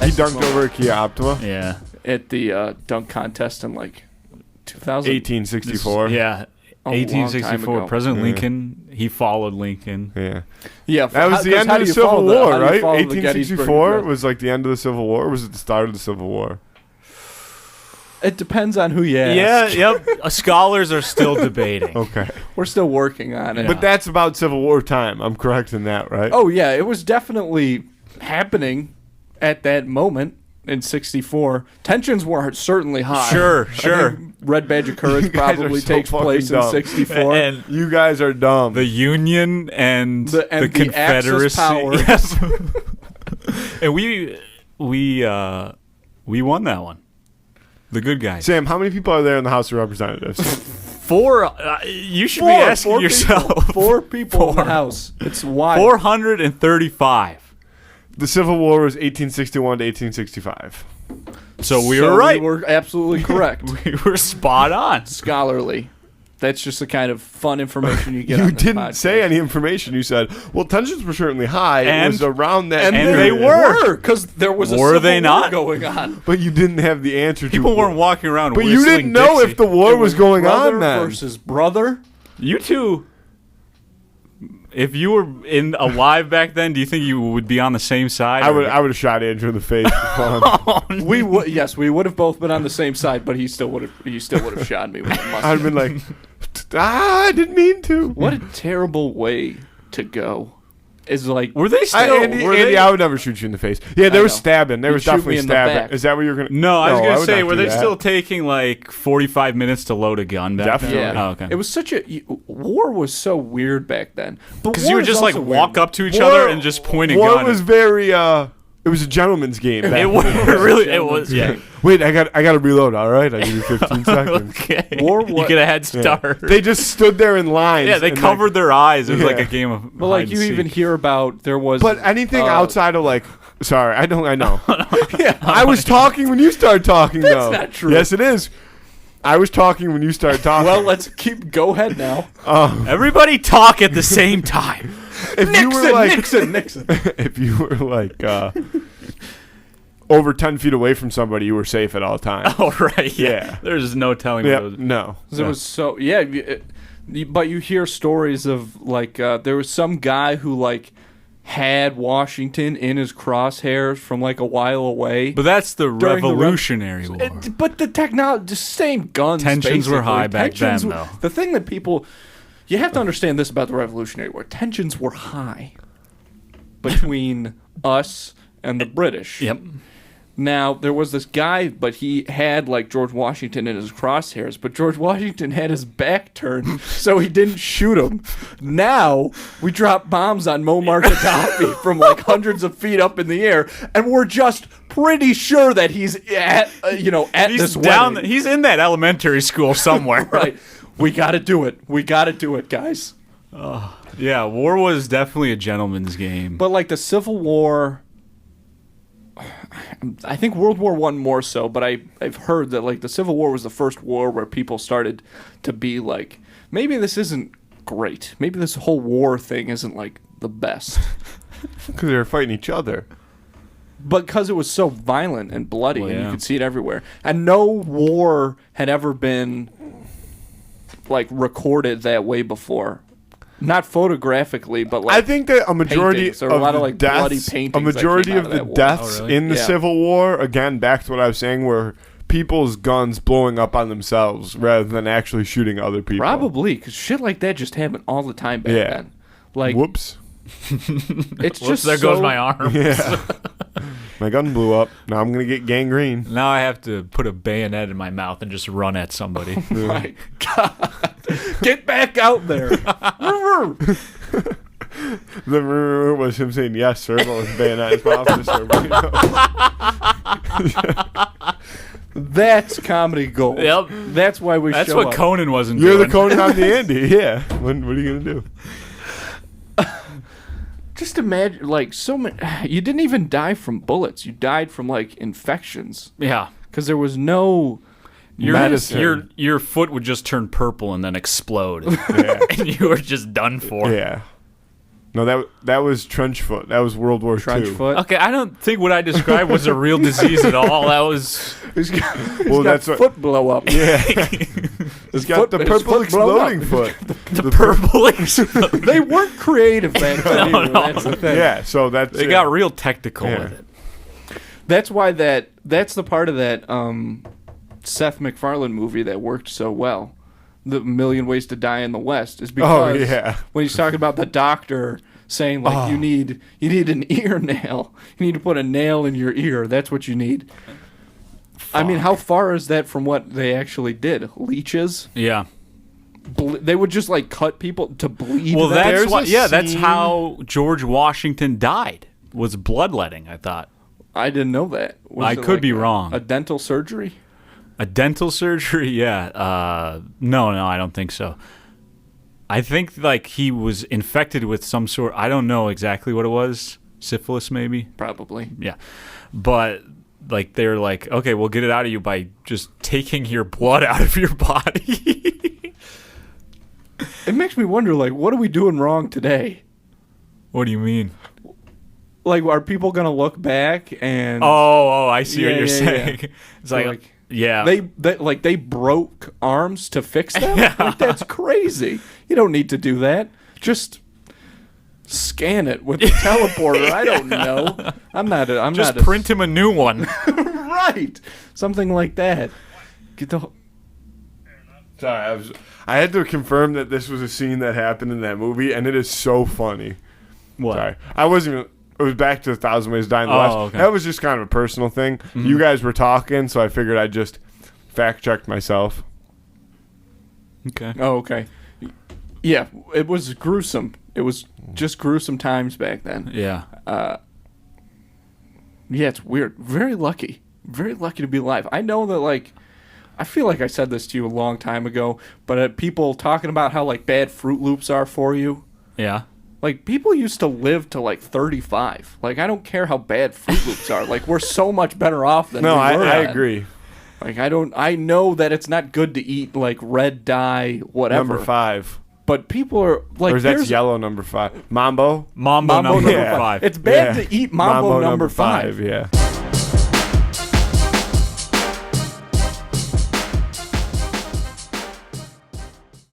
He dunked over a Kia Optima. Yeah. At the dunk contest in like 2000. 1864. Yeah. A long time 1864. ago. President Lincoln, he followed Lincoln. Yeah. Yeah, That was the end of the Civil War, right? 1864 was like the end of the Civil War, or was it the start of the Civil War? It depends on who you ask. Yeah, yep. Scholars are still debating. Okay. We're still working on it. But that's about Civil War time. I'm correct in that, right? Oh, yeah, it was definitely happening at that moment in 64. Tensions were certainly high. Sure. I think Red Badge of Courage guys are probably so takes place in fucking dumb. 64. And You guys are dumb. the Union and the Axis Confederacy. power. Yes. And we won that one. The good guys. Sam, how many people are there in the House of Representatives? 4. You should be asking Four yourself. People, 4 people in the Four. House. It's wild. 435. The Civil War was 1861 to 1865. So we were right. We were absolutely correct. We were spot on. Scholarly. That's just the kind of fun information you get You on this didn't podcast. say any information. You said, well, tensions were certainly high. And- it was around that And And period. they were. because there was a Were civil they war not? going on. But you didn't have the answer to People weren't walking around But you whistling didn't know Dixie. if the war It was going brother on then. versus brother. You two, if you were alive back then, do you think you would be on the same side? I would have shot Andrew in the face for fun. We would, yes, we would have both been on the same side, but he still would have shot me with a I'd musket. have been like, I didn't mean to. What a terrible way to go. Is like Were they still? Andy, were Andy, they? I would never shoot you in the face. Yeah, there I was know. stabbing. There You'd was shoot me definitely in the stabbing. back. Is that what you're going to... No, I was gonna would say, not were do they that. still taking like 45 minutes to load a gun back Definitely. then? yeah. Oh, okay. It was such a war was so weird back then. Because you would just like walk up to each War- other and just point a War gun. was very... it was a gentleman's game. back it was then. really. It was. Yeah. Wait, I got to reload. All right, I give you 15 seconds. Okay. War you wa- get a head Yeah. start. They just stood there in lines. Yeah, they and, covered their eyes. It was like Yeah. a game of. But like hide you and even seek. hear about there was. But anything outside of like... Sorry, I know. yeah, I was talking when you started talking, though. not true. Yes, it is. I was talking when you started talking. well, let's go ahead now. Everybody talk at the same time. if you were like, Nixon. if you were like over 10 feet away from somebody, you were safe at all times. Oh right. Yeah. Yeah. There's no telling. Yeah, What those, no. It was so but you hear stories of like there was some guy who like had Washington in his crosshairs from like a while away. but that's the During the Revolutionary War. But the technology, the same guns. Tensions were basically. high back Tensions then, were- though. The thing that people, you have to understand this about the Revolutionary War: tensions were high between us and the British. Yep. Now, there was this guy, but he had, like, George Washington in his crosshairs, but George Washington had his back turned, so he didn't shoot him. Now, we drop bombs on Muammar Gaddafi from, like, hundreds of feet up in the air, and we're just pretty sure that he's at He's this down. wedding. He's in that elementary school somewhere. Right. We gotta do it. We gotta do it, guys. Yeah. War was definitely a gentleman's game. But, like, the Civil War... I think World War I more so, but I've heard that like the Civil War was the first war where people started to be like, maybe this isn't great. Maybe this whole war thing isn't like the best. Because they were fighting each other. But because it was so violent and bloody Well, and yeah. you could see it everywhere. And no war had ever been like recorded that way before. Not photographically, but like I think that a majority paintings. There were a lot the of, like, bloody deaths, paintings a that majority came out of of the that war. deaths Oh, really? in the Yeah. Civil War, again, back to what I was saying, were people's guns blowing up on themselves rather than actually shooting other people. Probably, because shit like that just happened all the time back Yeah. then. Like, Whoops. it's Whoops, just there goes so- my arm. Yeah. My gun blew up. Now I'm going to get gangrene. Now I have to put a bayonet in my mouth and just run at somebody. My God. Get back out there. The rumor was him saying yes, sir, but with a bayonet in his mouth. Just so everybody knows. That's comedy gold. Yep. That's why we That's show what up. Conan wasn't You're the doing. Conan, I'm the Andy. Yeah. What are you going to do? Just imagine, like, so many. You didn't even die from bullets. You died from, like, infections. Yeah. Because there was no. Medicine. Your foot would just turn purple and then explode. Yeah. And you were just done for. Yeah. No, that was trench foot. That was World War Trench II. foot. Okay, I don't think what I described was a real disease at all. That was He's got that's what- foot blow up. Yeah. He's got the purple exploding foot. the purple. They weren't creative back then. No, either. no. That's the thing. Yeah, so that's They got real technical with it. That's why that's the part of that Seth MacFarlane movie that worked so well. The Million Ways to Die in the West is because when he's talking about the doctor saying like you need an ear nail. You need to put a nail in your ear. That's what you need. I mean, how far is that from what they actually did? Leeches? Yeah. They would just like cut people to bleed. Well, them? that's why. Yeah, that's scene- how George Washington died. Was bloodletting. I thought. I didn't know that. Was I it could be wrong. A dental surgery? A dental surgery? Yeah. No, I don't think so. I think like he was infected with some sort. I don't know exactly what it was. Syphilis, maybe. Probably. Yeah, but like they're like, okay, we'll get it out of you by just taking your blood out of your body. It makes me wonder, like, what are we doing wrong today? What do you mean? Like, are people gonna look back and I see what Yeah, you're yeah, saying. yeah. It's So, like, like, yeah, they broke arms to fix them? Yeah. Like, that's crazy. You don't need to do that. Just scan it with the teleporter. I don't know. I'm just not print him a new one. right. Something like that. Get the Sorry, I had to confirm that this was a scene that happened in that movie, and it is so funny. What? Sorry, I wasn't even. It was back to 1,000 Ways to Die in the West. Okay. That was just kind of a personal thing. You guys were talking, so I figured I'd just fact check myself. Okay. Oh, okay. Yeah, it was gruesome. It was just gruesome times back then. Yeah. Yeah, it's weird. Very lucky. Very lucky to be alive. I know that, like, I feel like I said this to you a long time ago, but people talking about how, like, bad Fruit Loops are for you. Yeah. Like, people used to live to, like, 35. Like, I don't care how bad Fruit Loops are. Like, we're so much better off than No, we were I then. agree. Like, I know that it's not good to eat, like, red dye, whatever. Number 5. But people are, like, Or is that there's yellow number 5? Mambo? Mambo number Yeah. 5. It's bad Yeah. to eat Mambo number 5. Yeah.